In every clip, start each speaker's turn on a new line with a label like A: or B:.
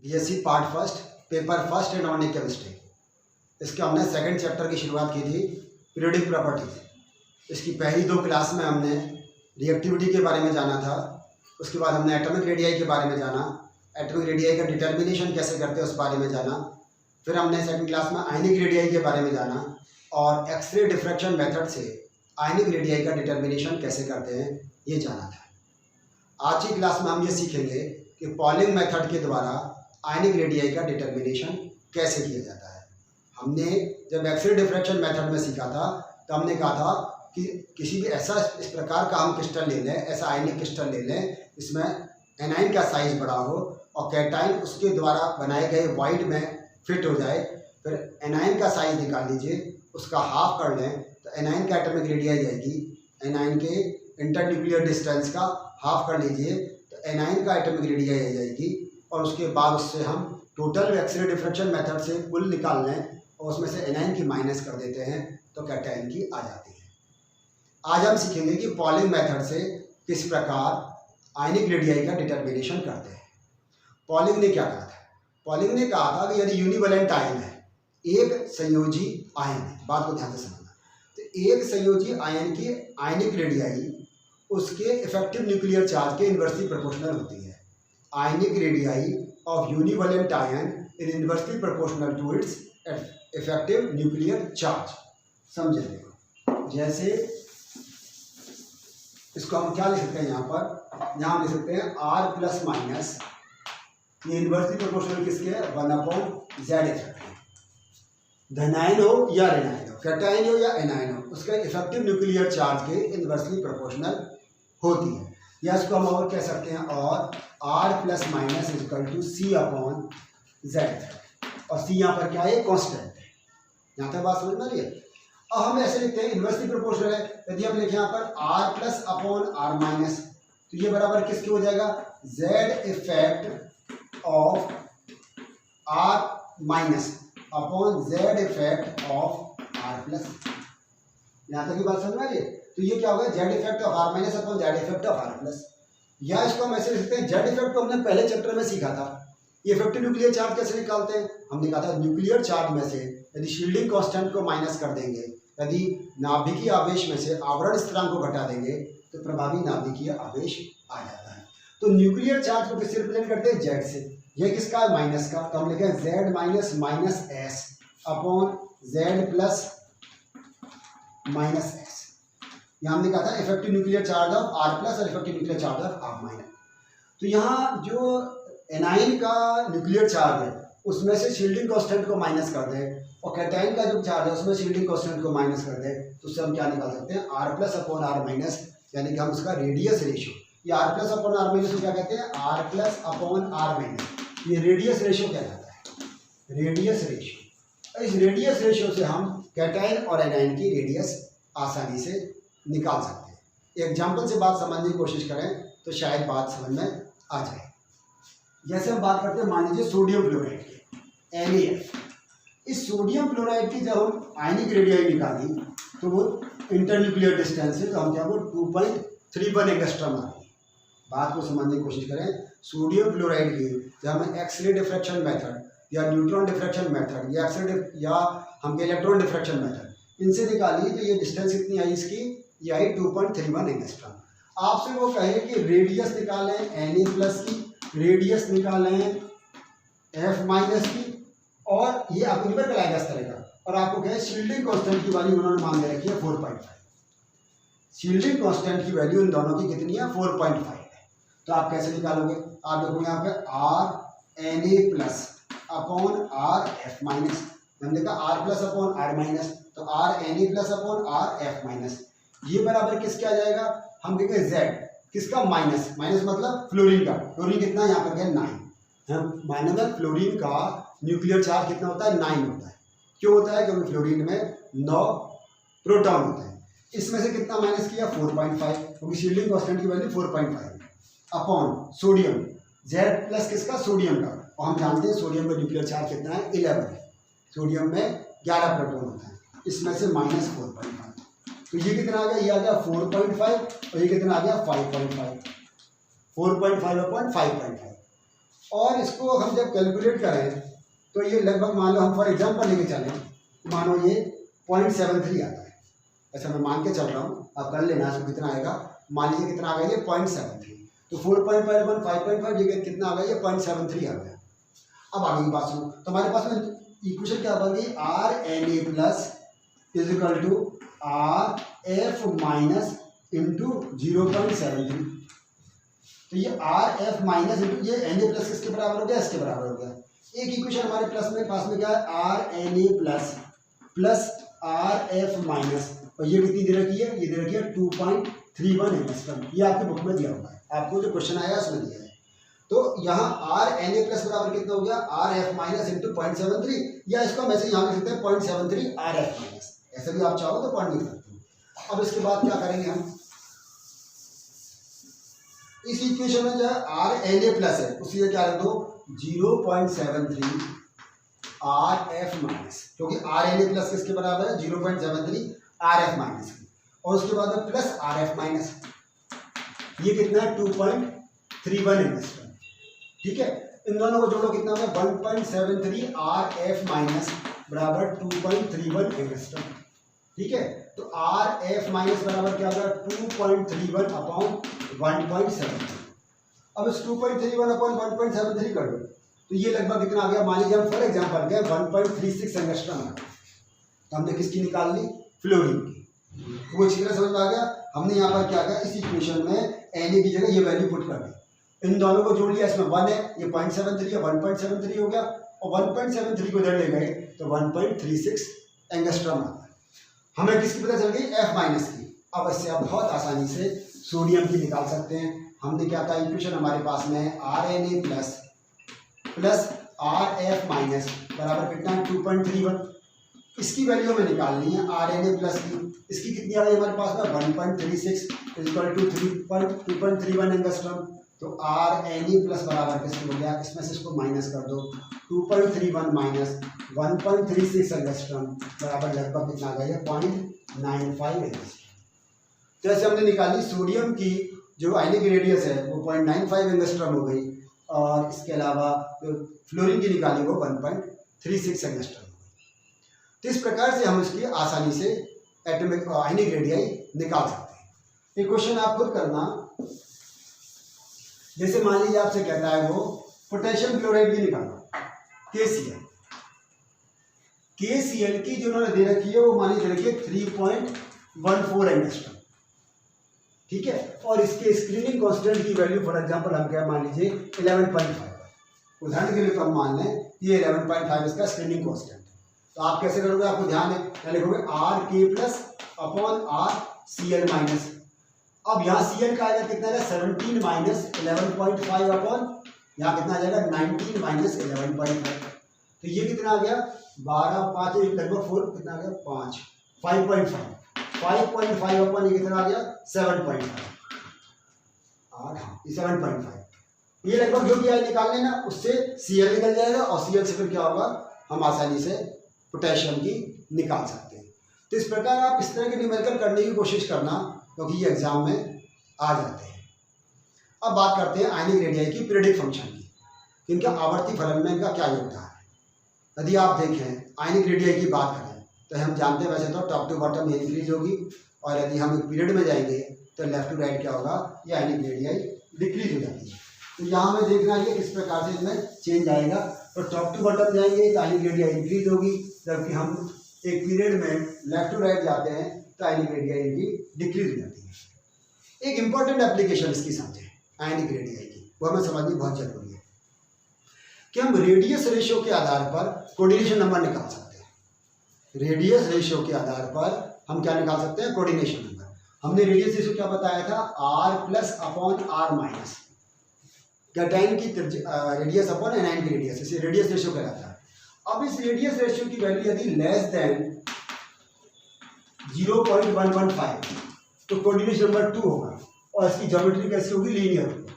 A: BSc part first paper first inorganic chemistry. इसके हमने second chapter की शुरुआत की थी पीरियोडिक प्रॉपर्टीज। इसकी पहली दो क्लास में हमने रिएक्टिविटी के बारे में जाना था। उसके बाद हमने एटॉमिक रेडियाई के बारे में जाना, एटॉमिक रेडियाई का डिटर्मिनेशन कैसे करते हैं उस बारे में जाना। फिर हमने सेकंड क्लास में आयनिक रेडियाई के बारे में जाना और एक्सरे डिफ्रैक्शन मेथड से आयनिक रेडियाई का डिटर्मिनेशन कैसे करते हैं ये जाना था। आज की क्लास में हम ये सीखेंगे कि पॉलिंग मेथड के द्वारा आयनिक रेडियाई का डिटर्मिनेशन कैसे किया जाता है। हमने जब एक्सरे डिफ्रैक्शन मेथड में सीखा था तो हमने कहा था कि किसी भी ऐसा इस प्रकार का हम क्रिस्टल ले लें, ऐसा आयनिक क्रिस्टल ले लें जिसमें एनाइन का साइज बड़ा हो और कैटाइन उसके द्वारा बनाए गए वाइड में फिट हो जाए। फिर एनाइन का साइज निकाल लीजिए, उसका हाफ कर लें तो एनाइन का एटॉमिक रेडियाई जाएगी। एनाइन के इंटरन्यूक्लियर डिस्टेंस का हाफ कर लीजिए तो एनाइन का एटॉमिक रेडियाई आ जाएगी। और उसके बाद उससे हम टोटल एक्सरे डिफ्रैक्शन मेथड से कुल निकाल लें और उसमें से एनाइन की माइनस कर देते हैं तो कैटाइन की आ जाती है। आज हम सीखेंगे कि पॉलिंग मेथड से किस प्रकार आयनिक रेडियाई का डिटर्मिनेशन करते हैं। पॉलिंग ने क्या कहा था? पॉलिंग ने कहा था कि यदि यूनिवेलेंट आयन है, एक संयोजी आयन है, बात को ध्यान से समझना, तो एक संयोजी आयन की आयनिक रेडियाई उसके इफेक्टिव न्यूक्लियर चार्ज के इन्वर्सली प्रोपोर्शनल होती है। Ionic radii of univalent ion is inversely proportional to its effective nuclear charge. समझेंगे, जैसे इसको हम क्या लिख सकते हैं, यहाँ हम लिख सकते हैं आर प्लस माइनस, ये इन्वर्सली प्रोपोर्शनल किसके है? 1/z effective. धनायन हो या ऋणायन हो, कैटायन हो या एनायन हो, उसका इफेक्टिव न्यूक्लियर चार्ज के इन्वर्सली प्रोपोर्शनल होती है। या इसको हम और कह सकते हैं और R plus minus is equal to C/z। और C यहाँ पर क्या है? कॉन्स्टेंट है। यहाँ तक बात समझ में आ रही है? अब हम ऐसे लिखते हैं इन्वर्सली प्रोपोर्शनल है। यदि हम लिखें यहाँ पर R plus upon R minus तो ये बराबर किसके हो जाएगा? Z effect of R minus upon Z effect of R plus. यहाँ तक की बात समझ में आ रही है? तो ये क्या होगा? Z effect of R minus upon Z effect of R plus. या इसको हम ऐसे लिख सकते हैं, Z इफेक्ट को हमने पहले चैप्टर में सीखा था। ये इफेक्टिव न्यूक्लियर चार्ज कैसे निकालते हैं? हमने कहा था न्यूक्लियर चार्ज में से यदि शील्डिंग कांस्टेंट को माइनस कर देंगे, यदि नाभिकीय आवेश में से आवरण स्थिरांक को घटा देंगे तो प्रभावी नाभिकीय आवेश आ जाता है। तो न्यूक्लियर चार्ज को किससे रिप्रेजेंट करते हैं? Z से। यह किसका है? माइनस का। तो हम लिखें Z minus minus S upon Z plus minus S। यहाँ हमने कहा था effective nuclear charge of R plus और effective nuclear charge of R minus. तो यहाँ जो एनाइन का न्यूक्लियर चार्ज है उसमें से शील्डिंग कांस्टेंट को माइनस कर दे और कैटाइन का जो चार्ज है उसमें शील्डिंग कांस्टेंट को माइनस कर दे तो उससे हम क्या निकाल सकते हैं? R plus upon R minus, यानी कि हम उसका रेडियस रेशियो, ये R plus upon R minus को क्या कहते हैं? R plus upon R minus. ये रेडियस रेशियो कहलाता है, रेडियस रेशियो। इस रेडियस रेशियो से हम कैटाइन और एनाइन की रेडियस आसानी से निकाल सकते हैं। एग्जाम्पल से बात समझने की कोशिश करें तो शायद बात समझ में आ जाए। जैसे हम बात करते हैं, मान लीजिए सोडियम फ्लोराइड की, NaF। इस सोडियम फ्लोराइड की जब हम आयनिक रेडियाई निकाली तो वो इंटरन्यूक्लियर डिस्टेंस है, तो हम क्या वो 2.31 एंगस्ट्रॉम आ गई। बात को समझने की कोशिश करें, सोडियम फ्लोराइड की जब हम एक्सरे डिफ्रैक्शन मेथड या न्यूट्रॉन डिफ्रैक्शन मेथड या या हम इलेक्ट्रॉन डिफ्रैक्शन मेथड इनसे निकाली तो ये डिस्टेंस कितनी आई इसकी? ये आई 2.31 एंगस्ट्रॉम। आपसे वो कहे कि रेडियस निकालें Na प्लस की, रेडियस निकालें F माइनस की, और ये आपको रिवर कराएगा इस तरह का। और आपको कहे शील्डिंग कांस्टेंट की वैल्यू उन्होंने मान के रखी है 4.5। शील्डिंग कांस्टेंट की वैल्यू इन दोनों की कितनी है? 4.5 है। तो आप कैसे निकालोगे? आप देखो यहाँ पे R Na plus upon R F minus. हमने कहा R plus upon R minus, तो R Na plus upon R F minus, ये बराबर किसके आ जाएगा? हम देखें Z किसका? माइनस। माइनस मतलब फ्लोरीन का। फ्लोरीन कितना यहाँ पर गया? 9। माइनस में फ्लोरीन का न्यूक्लियर चार्ज कितना होता है? 9 होता है। क्यों होता है? क्योंकि फ्लोरीन में 9 प्रोटॉन होते हैं। इसमें से कितना माइनस किया? 4.5, क्योंकि शील्डिंग कांस्टेंट की value 4.5 upon sodium. Z plus किसका? सोडियम का। और हम जानते हैं सोडियम का न्यूक्लियर चार्ज कितना है? 11 है। सोडियम में 11 प्रोटॉन होता है, इसमें से माइनस 4.5। तो ये कितना आ गया? ये आ गया 4.5 और ये कितना आ गया? 5.5। 4.5 अपॉन 5.5। और इसको हम जब कैलकुलेट करें तो ये लगभग मान लो हम फॉर एग्जाम्पल लेके चलें, मानो ये 0.73 आता है। अच्छा मैं मान के चल रहा हूँ, आप कर लेना इसको कितना आएगा। मान लीजिए कितना आ गया ये 0.73, तो 4.51 5.5 ये कितना आ गया ये 0.73 आ गया। अब आगे की बात सुनो, तो हमारे पास में इक्वेशन क्या बन गई, RNA plus is equal to RF minus into 0.73। तो ये RF माइनस इंटू ये Na प्लस किसके बराबर हो गया, इसके बराबर हो गया। एक इक्वेशन हमारे प्लस में पास में क्या है, RNA plus plus RF minus, और ये कितनी दे रखी है, ये दे रखी है 2.31 एंगस्ट्रॉम। ये आपकी बुक में दिया हुआ है, आपको जो क्वेश्चन आया उसमें दिया है। तो यहाँ RNA प्लस बराबर कितना हो गया, RF माइनस इंटू 0.73, या इसको हम ऐसे यहाँ लिख सकते हैं 0.73 RF माइनस, ऐसे भी आप चाहो तो पॉइंट लिख सकते हो। अब इसके बाद क्या करेंगे हम, इस इक्वेशन में जो है RNA प्लस है उसी में क्या रख दो 0.73 RF माइनस, क्योंकि RNA प्लस किसके बराबर है 0.73 RF माइनस की, और उसके बाद प्लस RF माइनस, ये कितना है 2.31 एंगस्ट्रॉम। ठीक है, इन दोनों को जोड़ो कितना होगा 1.73 RF माइनस बराबर 2.31 एंगस्ट्रॉम। ठीक है, तो RF माइनस बराबर क्या होगा 2.31 अपॉन 1.73। अब इस 2.31 अपॉन 1.73 कर दो तो ये लगभग कितना आ गया, मान लीजिए हम फॉर एग्जाम्पल गए 1.36 एंगस्ट्रॉम आ गया। तो हमने किसकी निकाल ली, फ्लोरीन की। वो अच्छी तरह समझ में आ गया। हमने यहाँ पर क्या किया, इस इक्वेशन में Na की जगह ये वैल्यू पुट कर दी, इन दोनों को जोड़ लिया, इसमें 1 है, ये 0.73 है, 1.73 हो गया, और 1.73 को इधर ले गए तो 1.36 एंगस्ट्रॉम आ गया। हमें किसकी पता चल गई, F माइनस की। अब इससे आप बहुत आसानी से सोडियम की निकाल सकते हैं। हमने क्या था, इक्वेशन हमारे पास में है RNA plus plus RF minus बराबर कितना है 2.31, इसकी वैल्यू हमें निकालनी है RNA प्लस की। इसकी कितनी आ गई हमारे पास में 1.36 इक्वल टू 2.31 एंगस्ट्रॉम। तो RNA प्लस बराबर किसको हो गया, इसमें से इसको माइनस कर दो, 2.31 माइनस 1.36 एंगस्ट्रॉम बराबर लगभग कितना आ गया 0.95 एंगस्ट्रॉम। जैसे हमने निकाली सोडियम की जो आयनिक रेडियस है वो 0.95 एंगस्ट्रॉम हो गई, और इसके अलावा जो फ्लोरीन की निकाली वो 1.36 एंगस्ट्रॉम हो गई। तो इस प्रकार से हम इसकी आसानी से एटॉमिक आयनिक रेडियाई निकाल सकते हैं। ये क्वेश्चन आप खुद करना। जैसे मान लीजिए आपसे कहता है वो पोटेशियम क्लोराइड की निकालना, KCl। KCl की जो उन्होंने दे रखी है वो मान लीजिए रखिए 3.14 एंगस्ट्रॉम। ठीक है, और इसके स्क्रीनिंग कांस्टेंट की वैल्यू फॉर एग्जांपल हम क्या मान लीजिए 11.5। उदाहरण के लिए हम मान लें ये 11.5 इसका स्क्रीनिंग कांस्टेंट है। तो आप कैसे करोगे, आपको ध्यान है, क्या लिखोगे RK plus upon RCl minus. अब यहाँ Cl का आएगा कितना है 17 माइनस 11.5 अपॉन यहाँ कितना आ जाएगा 19 माइनस 11.5। तो ये कितना आ गया 12 5 लगभग 4 कितना आ गया 5.5 अपॉन ये कितना आ गया 7.5 8 हाँ 7.5। ये लगभग जो भी आए निकाल लेना, उससे Cl निकल जाएगा, और Cl से फिर क्या होगा हम आसानी से पोटेशियम की निकाल सकते हैं। तो इस प्रकार आप इस तरह के न्यूमेरिकल करने की कोशिश करना, क्योंकि ये एग्जाम में आ जाते हैं। अब बात करते हैं आयनिक रेडियाई की पीरियडिक फंक्शन की, इनका आवर्ती फलन में इनका क्या योगदान है। यदि आप देखें आयनिक रेडियाई की बात करें तो हम जानते हैं वैसे तो टॉप टू बॉटम ये इंक्रीज होगी, और यदि हम पीरियड में जाएंगे तो लेफ्ट टू राइट क्या होगा, ये आयनिक रेडियाई डिक्रीज हो जाती है। तो यहाँ हमें देखना है किस प्रकार से इसमें चेंज आएगा। तो टॉप टू बॉटम जाएंगे तो आयनिक रेडियाई इंक्रीज होगी, जबकि हम एक पीरियड में लेफ्ट टू राइट जाते हैं तो आयनिक रेडियाई की डिक्रीज हो जाती है। एक इंपॉर्टेंट एप्लीकेशन इसकी समझें आयनिक रेडियाई की, वो हमें समझनी बहुत जरूरी है कि हम रेडियस रेशियो के आधार पर कोऑर्डिनेशन नंबर निकाल सकते हैं। रेडियस रेशियो के आधार पर हम क्या निकाल सकते हैं, कोऑर्डिनेशन नंबर। हमने रेडियस रेशियो क्या बताया था, R plus upon R minus, cation की रेडियस अपॉन एनायन की रेडियस, इसे रेडियस रेशियो कहलाता है। अब इस रेडियस रेशियो की वैल्यू यदि लेस देन 0.115 तो कोऑर्डिनेशन नंबर 2 होगा, और इसकी ज्योमेट्री कैसी होगी, लीनियर होगी,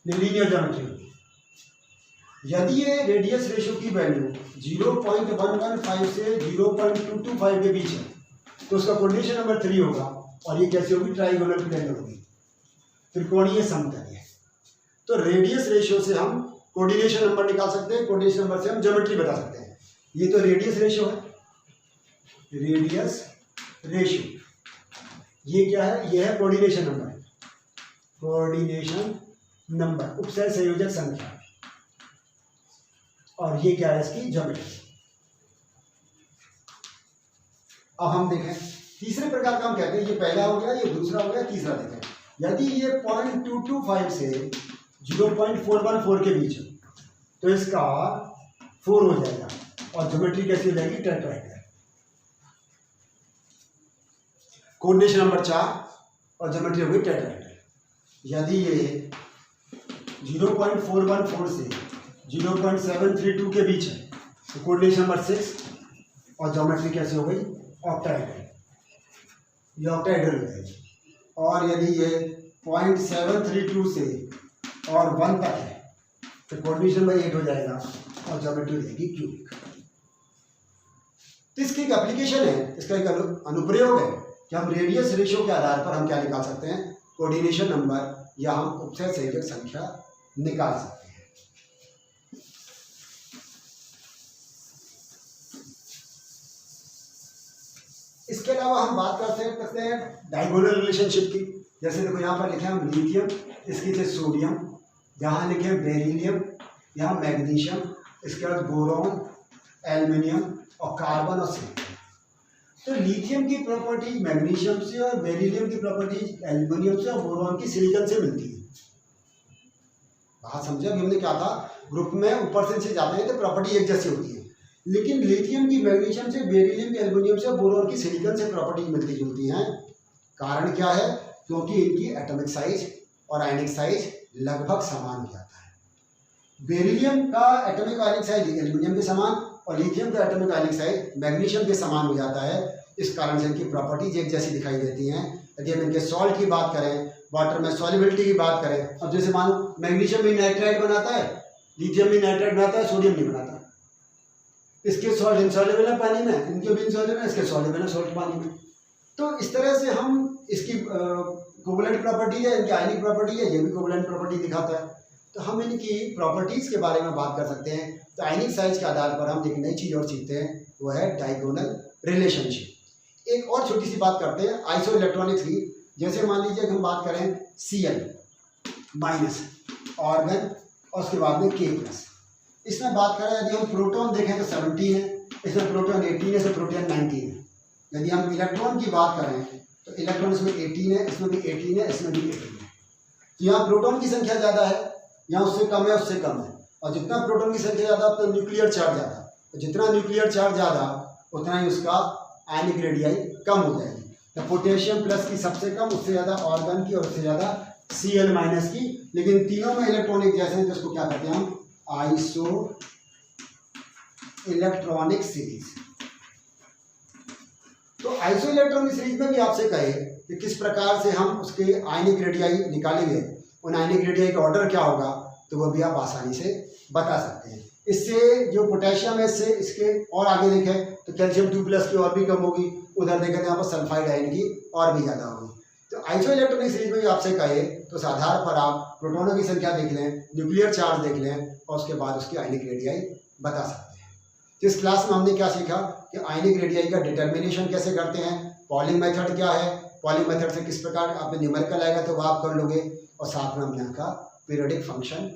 A: लीनियर ज्योमेट्री होगी। यदि ये रेडियस रेशियो की वैल्यू 0.115 से 0.225 के बीच है तो उसका कोऑर्डिनेशन नंबर 3 होगा, और ये कैसी होगी, ट्राइगोनल प्लेनर होगी, त्रिकोणीय समतल है। तो रेडियस रेशियो से हम कोऑर्डिनेशन नंबर निकाल सकते हैं, कोऑर्डिनेशन नंबर से हम ज्योमेट्री बता सकते हैं। ये तो रेडियस रेशियो है, रेडियस रेशियो। ये क्या है? ये है कोऑर्डिनेशन नंबर, कोऑर्डिनेशन नंबर, उपसय संयोजक संख्या। और ये क्या है? इसकी ज्योमेट्री। अब हम देखें तीसरे प्रकार का हम कहते हैं, ये पहला हो गया, ये दूसरा हो गया, तीसरा देखें। यदि ये 0.225 से 0.414 के बीच है तो इसका 4 हो जाएगा और ज्योमेट्री कैसी हो जाएगी? टेट्राहेड्रल। कोऑर्डिनेशन नंबर 4 और ज्योमेट्री हो गई टेट्राहेड्रल। यदि ये 0.414 से 0.732 के बीच है तो कोऑर्डिनेशन नंबर 6 और ज्योमेट्री कैसे हो गई? ऑक्टाहेड्रल। ये ऑक्टाहेड्रल हो जाएगी। और यदि ये 0.732 से और 1 तक है तो कोऑर्डिनेशन नंबर 8 हो जाएगा और ज्योमेट्री हो जाएगी क्यूबिक। तो इसकी एक एप्लीकेशन है, इसका एक अनुप्रयोग है कि हम रेडियस रेशियो के आधार पर हम क्या निकाल सकते हैं? कोऑर्डिनेशन नंबर या हम उपसय संयोजक संख्या निकाल सकते हैं। इसके अलावा हम बात करते हैं डायगोनल रिलेशनशिप की। जैसे देखो यहाँ पर लिखे हम लिथियम, इसके नीचे सोडियम, यहाँ लिखे बेरिलियम, यहाँ मैग्नीशियम, इसके बाद बोरॉन, एल्युमिनियम और कार्बन और सिलिकॉन। तो लिथियम की प्रॉपर्टी मैग्नीशियम से और बेरिलियम की प्रॉपर्टी एल्युमिनियम से और बोरॉन की सिलिकॉन से मिलती है। बात समझे? अभी हमने क्या था, ग्रुप में ऊपर से नीचे जाते हैं तो प्रॉपर्टी एक जैसी होती है, लेकिन लिथियम की मैग्नीशियम से, बेरिलियम की एल्युमिनियम से, बोरॉन की सिलिकॉन से प्रॉपर्टी मिलती जुलती हैं। कारण क्या है? क्योंकि इनकी एटॉमिक साइज और आयनिक साइज लगभग समान हो जाता है। बेरिलियम का एटॉमिक आयनिक साइज एल्युमिनियम के समान और लिथियम का एटॉमिक आयनिक साइज मैग्नीशियम के समान हो जाता है। इस कारण से इनकी प्रॉपर्टीज एक जैसी दिखाई देती हैं। यदि हम इनके सॉल्ट की बात करें, वाटर में सॉल्युबिलिटी की बात करें, अब जैसे मानो मैग्नीशियम भी नाइट्राइड बनाता है, लिथियम भी नाइट्राइड बनाता है, सोडियम नहीं बनाता। इसके सॉल्ट इनसॉल्युबल है पानी में, इनके भी इनसॉल्युबल है, इसके सॉल्युबल है सॉल्ट पानी में। तो इस तरह से हम इसकी कोवलेंट प्रॉपर्टी है, इनकी आयनिक प्रॉपर्टी है, ये भी कोवलेंट प्रॉपर्टी दिखाता है। तो हम इनकी प्रॉपर्टीज़ के बारे में बात कर सकते हैं। तो आयनिक साइज के आधार पर हम एक नई चीज़ और सीखते हैं, वो है डायगोनल रिलेशनशिप। एक और छोटी सी बात करते हैं आइसो इलेक्ट्रॉनिक्स की। जैसे मान लीजिए हम बात करें Cl माइनस ऑर्गन और उसके बाद में K प्लस। इसमें बात करें यदि हम प्रोटॉन देखें तो 17 है, इसमें प्रोटॉन 18 है, इसमें प्रोटॉन 19 है। यदि हम इलेक्ट्रॉन की बात करें तो इलेक्ट्रॉन इसमें 18 है, इसमें भी 18 है, इसमें भी 18 है। तो यहाँ प्रोटॉन की संख्या ज़्यादा है, यहाँ उससे कम है, उससे कम है। और जितना प्रोटॉन की संख्या ज़्यादा तो न्यूक्लियर चार्ज ज़्यादा, तो जितना न्यूक्लियर चार्ज ज़्यादा उतना ही उसका आयनिक रेडियाई कम हो जाएगी। तो पोटेशियम प्लस की सबसे कम, उससे ज़्यादा ऑर्गन की और उससे ज़्यादा Cl माइनस की। लेकिन तीनों में इलेक्ट्रॉनिक जैसे हैं, जिसको क्या कहते हैं हम आइसो इलेक्ट्रॉनिक सीरीज। तो आइसो इलेक्ट्रॉनिक सीरीज में भी आपसे कहे कि किस प्रकार से हम उसके आयनिक रेडियाई निकालेंगे, उन आयनिक रेडियाई का ऑर्डर क्या होगा, तो वो भी आप आसानी से बता सकते हैं। इससे जो पोटेशियम है, इससे इसके और आगे देखें तो कैल्शियम 2 प्लस की और भी कम होगी, उधर देखें तो यहाँ पर सल्फाइड आयन की और भी ज़्यादा होगी। तो आइसो इलेक्ट्रॉनिक सीरीज में भी आपसे कहे तो उस आधार पर आप प्रोटोनों की संख्या देख लें, न्यूक्लियर चार्ज देख लें और उसके बाद उसकी आयनिक रेडियाई बता सकते हैं। तो इस क्लास में हमने क्या सीखा कि आयनिक रेडियाई का डिटर्मिनेशन कैसे करते हैं, पॉलिंग मेथड क्या है, पॉलिंग मेथड से किस प्रकार आप न्यूमेरिकल आएगा तो वो आप कर लोगे, और साथ में हमने यहाँ का पीरियोडिक फंक्शन